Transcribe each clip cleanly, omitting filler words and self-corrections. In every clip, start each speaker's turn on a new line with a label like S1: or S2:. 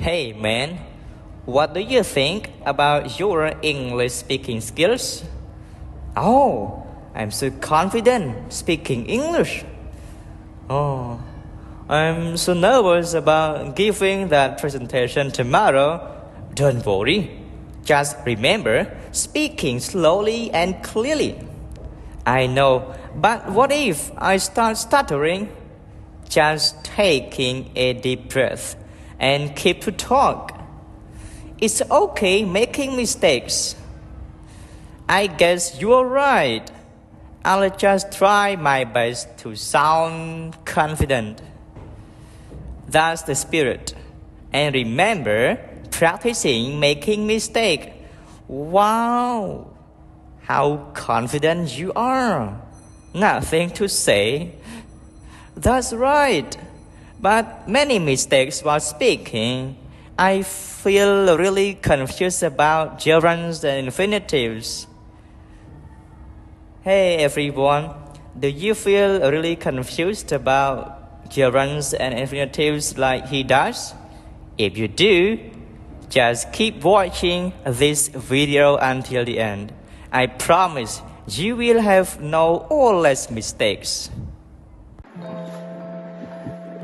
S1: Hey man, what do you think about your English speaking skills? Oh, I'm so confident speaking English. Oh, I'm so nervous about giving that presentation tomorrow. Don't worry, just remember speaking slowly and clearly. I know, but what if I start stuttering? Just taking a deep breath and keep to talk. It's okay making mistakes. I guess you're right. I'll just try my best to sound confident. That's the spirit. And remember, practicing making mistake. Wow, how confident you are. Nothing to say. That's right. But many mistakes while speaking. I feel really confused about gerunds and infinitives. Hey everyone, do you feel really confused about gerunds and infinitives like he does? If you do, just keep watching this video until the end. I promise you will have no or less mistakes.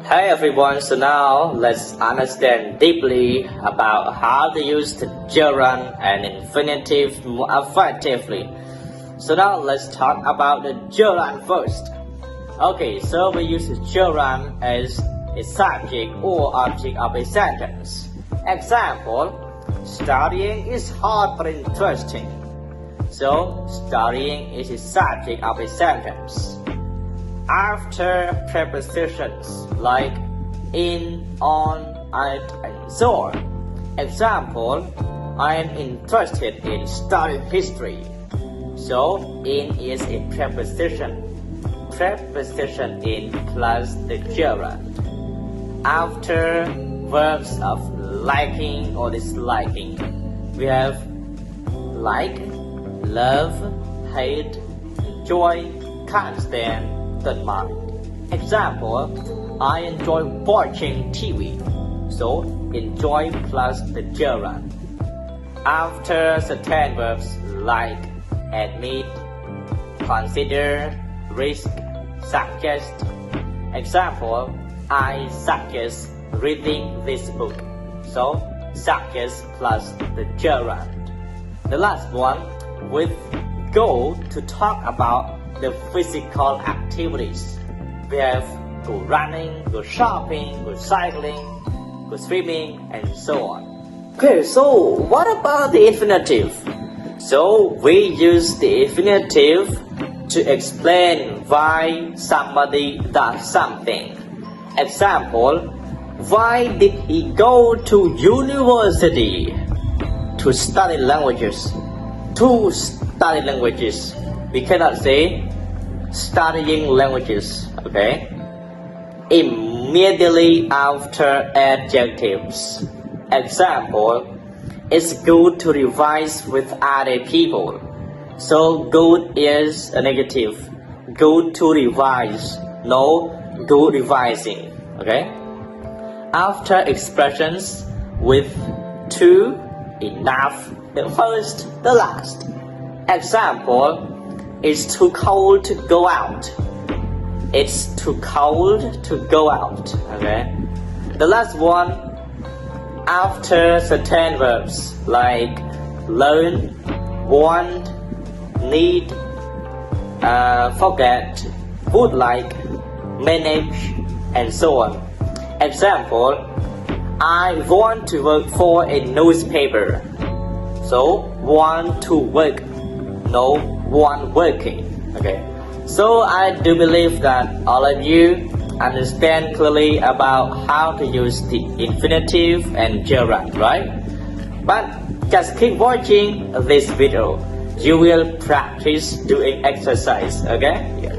S1: Hey everyone, so now let's understand deeply about how to use the gerund and infinitive more effectively. So now let's talk about the gerund first. Okay, so we use the gerund as a subject or object of a sentence. Example, studying is hard but interesting. So studying is a subject of a sentence. After prepositions like in, on, at, and so on. Example, I am interested in studying history. So in is a preposition. Preposition in plus the gerund. After verbs of liking or disliking, we have like, love, hate, enjoy, can't stand, don't mind. Example, I enjoy watching TV. So enjoy plus the gerund. After certain verbs like admit, consider, risk, suggest. Example, I suggest reading this book. So suggest plus the gerund. The last one, with go to talk about the physical activities. We have go running, go shopping, go cycling, go swimming, and so on. Okay, so what about the infinitive? So we use the infinitive to explain why somebody does something. Example, why did he go to university? To study languages. To study languages. We cannot say studying languages, okay? Immediately after adjectives. Example, it's good to revise with other people. So good is a negative. Good to revise. No, good revising, okay? After expressions with to, enough, the first, the last. Example, it's too cold to go out. It's too cold to go out. Okay. The last one, after certain verbs like learn, want, need, forget, would like, manage, and so on. Example, I want to work for a newspaper. So want to work. No, one working. Okay. So I do believe that all of you understand clearly about how to use the infinitive and gerund, right? But just keep watching this video. You will practice doing exercise, okay? Yes.